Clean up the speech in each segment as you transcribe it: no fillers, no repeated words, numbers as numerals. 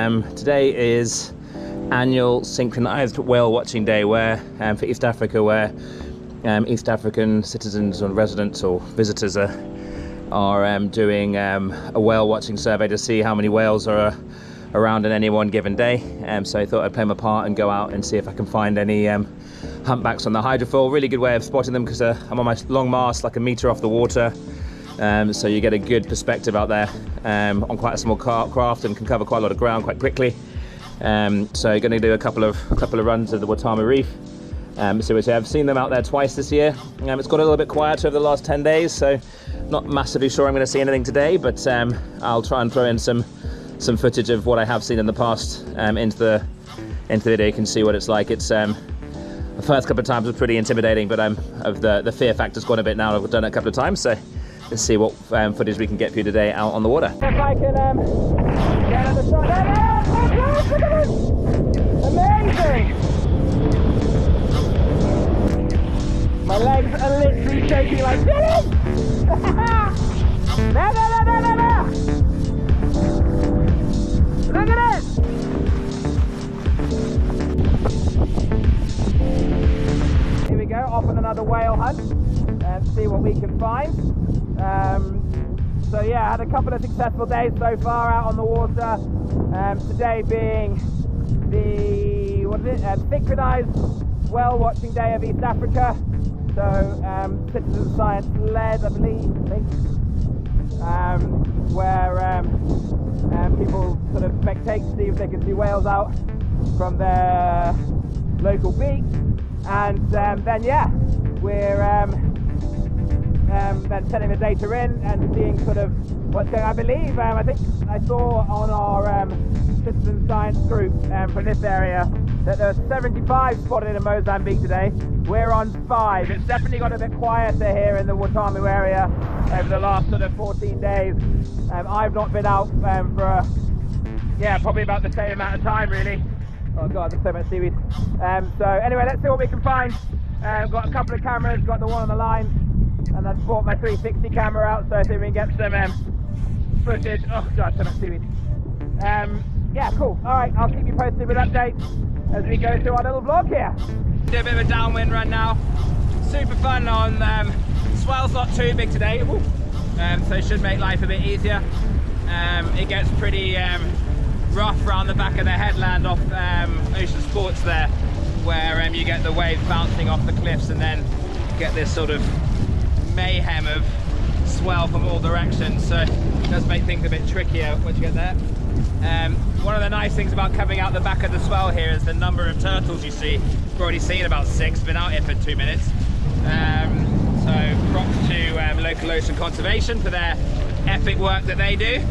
Today is annual synchronized whale watching day where for East Africa, where East African citizens or residents or visitors are doing a whale watching survey to see how many whales are around in any one given day. So I thought I'd play my part and go out and see if I can find any humpbacks on the hydrofoil. Really good way of spotting them because I'm on my long mast, like a meter off the water. So you get a good perspective out there on quite a small craft and can cover quite a lot of ground quite quickly. So going to do a couple of runs of the Watamu reef. So I've seen them out there twice this year. It's got a little bit quieter over the last 10 days, so not massively sure I'm going to see anything today, but I'll try and throw in some footage of what I have seen in the past into the video. You can see what it's like. It's the first couple of times was pretty intimidating, but the fear factor's gone a bit now. I've done it a couple of times, so let's see what footage we can get for you today out on the water. If I can get at the shot. Look at this! Amazing! My legs are literally shaking like this! No! Look at it! Here we go, off on another whale hunt and see what we can find. So yeah, I had a couple of successful days so far out on the water. Today being the synchronized whale watching day of East Africa. So citizen science led, I think, where people sort of spectate to see if they can see whales out from their local beach, and then yeah, we're then sending the data in and seeing sort of what's going on. I believe, I think I saw on our citizen science group from this area that there are 75 spotted in Mozambique today. We're on 5. It's definitely got a bit quieter here in the Watamu area over the last sort of 14 days. I've not been out for probably about the same amount of time really. Oh god, there's so much seaweed. So anyway, let's see what we can find. Got a couple of cameras, got the one on the line, and I've brought my 360 camera out, so I think we can get some footage. Oh god, so much seaweed. Yeah, cool. Alright, I'll keep you posted with updates as we go through our little vlog here. Do a bit of a downwind run now. Super fun on, swell's not too big today, so it should make life a bit easier. It gets pretty rough around the back of the headland off Ocean Sports there, where you get the waves bouncing off the cliffs and then get this sort of mayhem of swell from all directions, so it does make things a bit trickier once you get there. One of the nice things about coming out the back of the swell here is the number of turtles you see. We've already seen about 6, been out here for 2 minutes. So props to local ocean conservation for their epic work that they do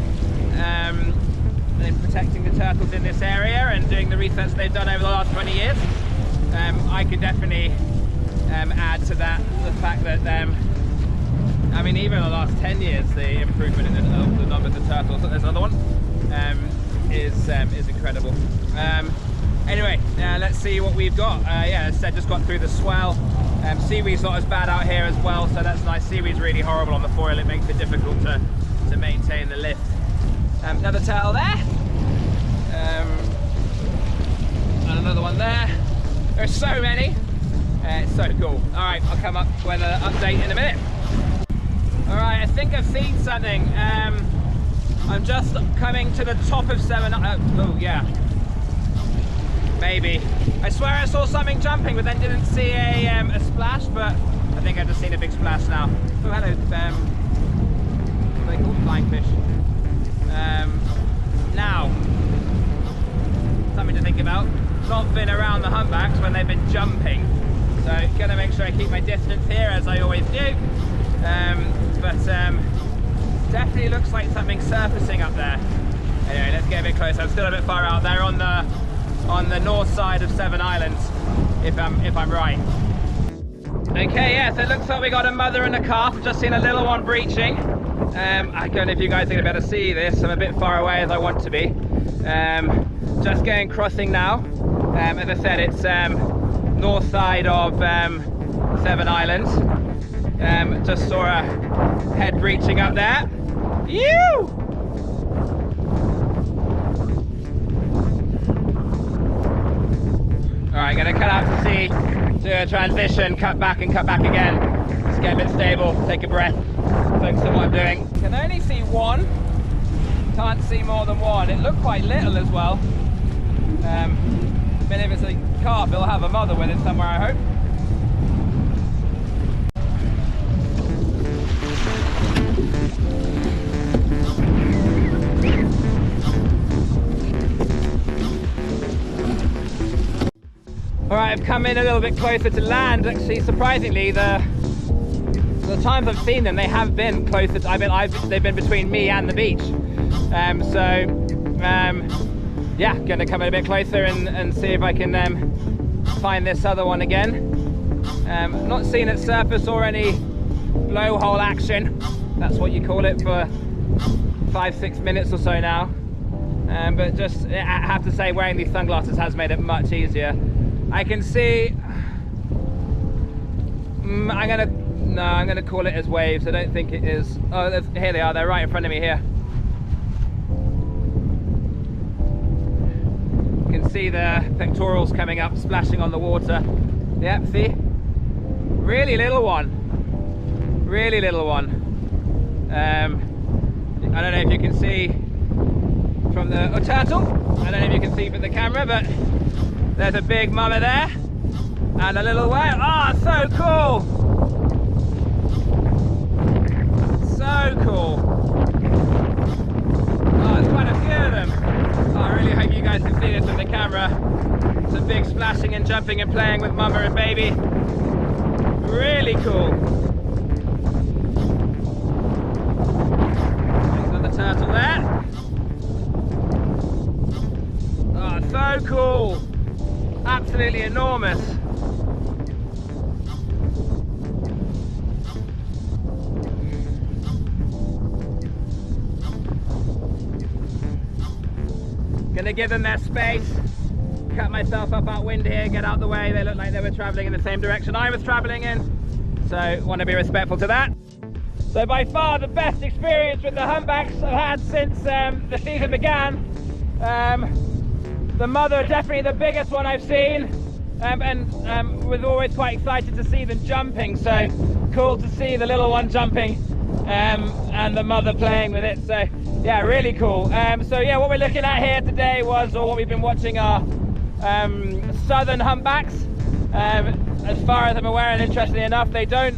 in protecting the turtles in this area and doing the research they've done over the last 20 years. I could definitely add to that the fact that I mean, even in the last 10 years, the improvement in the number of the turtles, there's another one, is incredible. Anyway, let's see what we've got. Yeah, as I said, just got through the swell. Seaweed's not as bad out here as well, so that's nice. Seaweed's really horrible on the foil. It makes it difficult to maintain the lift. Another turtle there. And another one there. There's so many. It's so cool. All right, I'll come up with an update in a minute. All right, I think I've seen something. I'm just coming to the top of 7. Oh yeah, maybe. I swear I saw something jumping, but then didn't see a splash. But I think I've just seen a big splash now. Oh hello, what are they called? Flying fish. Now, something to think about. Not been around the humpbacks when they've been jumping, so gonna make sure I keep my distance here as I always do. But definitely looks like something surfacing up there. Anyway, let's get a bit closer. I'm still a bit far out there on the north side of 7 Islands, if I'm right. Okay, yeah, so it looks like we got a mother and a calf. Just seen a little one breaching. I don't know if you guys are gonna be able to see this. I'm a bit far away as I want to be. Just going crossing now. As I said, it's north side of 7 Islands. Just saw a head breaching up there. Ew! Alright, gonna cut out to sea, do a transition, cut back and cut back again. Just get a bit stable, take a breath, focus on what I'm doing. Can only see one, can't see more than one. It looked quite little as well. But if it's a calf, it'll have a mother with it somewhere, I hope. Alright, I've come in a little bit closer to land. Actually, surprisingly, the times I've seen them, they have been closer to, they've been between me and the beach. Yeah, gonna come in a bit closer and see if I can find this other one again. Not seen it surface or any blowhole action. That's what you call it for 5-6 minutes or so now. But just, I have to say, wearing these sunglasses has made it much easier. I can see, I'm gonna call it as waves. I don't think it is. Oh, here they are, they're right in front of me here. You can see the pectorals coming up, splashing on the water. Yep, see? Really little one. Really little one. I don't know if you can see from the turtle. I don't know if you can see from the camera, but there's a big mama there and a little whale. Oh, so cool! So cool. Oh, there's quite a few of them. Oh, I really hope you guys can see this from the camera. Some big splashing and jumping and playing with mama and baby. Really cool. There's another turtle there. Oh, so cool. Absolutely enormous. Gonna give them their space. Cut myself up outwind here, get out the way. They look like they were traveling in the same direction I was traveling in. So want to be respectful to that. So by far the best experience with the humpbacks I've had since the season began. The mother, definitely the biggest one I've seen, and was always quite excited to see them jumping, so cool to see the little one jumping and the mother playing with it. So yeah, really cool. So yeah, what we're looking at here today was, or what we've been watching, are southern humpbacks. As far as I'm aware, and interestingly enough, they don't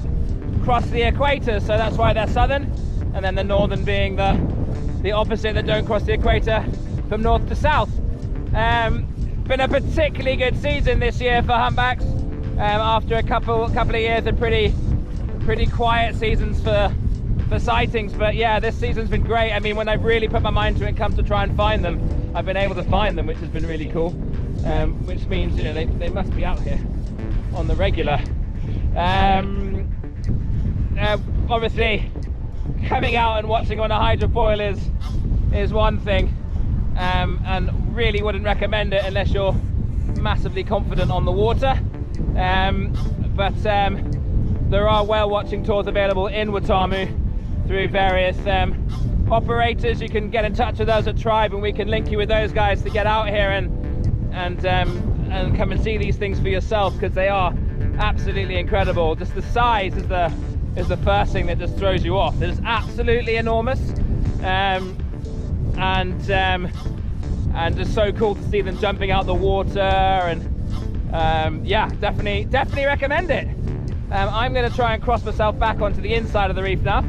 cross the equator, so that's why they're southern, and then the northern being the opposite, that don't cross the equator from north to south. Been a particularly good season this year for humpbacks, after a couple of years of pretty quiet seasons for sightings. But yeah, this season's been great. I mean, when I've really put my mind to it and come to try and find them, I've been able to find them, which has been really cool. Which means, you know, they must be out here on the regular. Obviously, coming out and watching on a hydrofoil is one thing. And really wouldn't recommend it unless you're massively confident on the water. But there are whale watching tours available in Watamu through various operators. You can get in touch with us at Tribe and we can link you with those guys to get out here and come and see these things for yourself, because they are absolutely incredible. Just the size is the first thing that just throws you off. It is absolutely enormous. And just so cool to see them jumping out the water, and yeah, definitely recommend it. I'm going to try and cross myself back onto the inside of the reef now,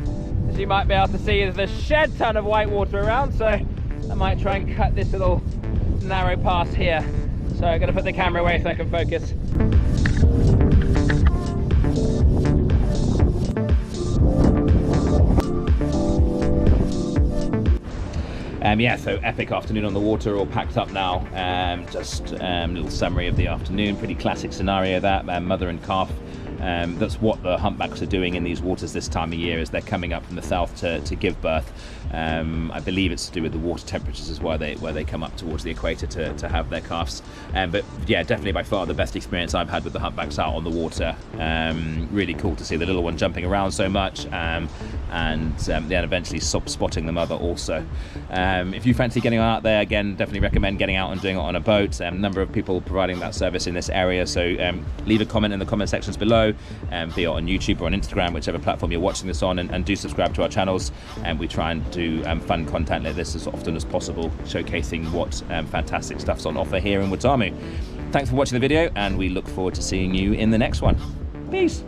as you might be able to see there's a shed ton of white water around, so I might try and cut this little narrow pass here. So I'm going to put the camera away so I can focus. Yeah, so epic afternoon on the water, all packed up now. Just a little summary of the afternoon. Pretty classic scenario that, mother and calf That's what the humpbacks are doing in these waters this time of year, is they're coming up from the south to give birth. I believe it's to do with the water temperatures is why they come up towards the equator to have their calves. But yeah, definitely by far the best experience I've had with the humpbacks out on the water. Really cool to see the little one jumping around so much, and then eventually spotting the mother also. If you fancy getting out there, again, definitely recommend getting out and doing it on a boat. A number of people providing that service in this area, so leave a comment in the comment sections below, be it on YouTube or on Instagram, whichever platform you're watching this on, and do subscribe to our channels. And we try and do fun content like this as often as possible, showcasing what fantastic stuff's on offer here in Watamu. Thanks for watching the video, and we look forward to seeing you in the next one. Peace.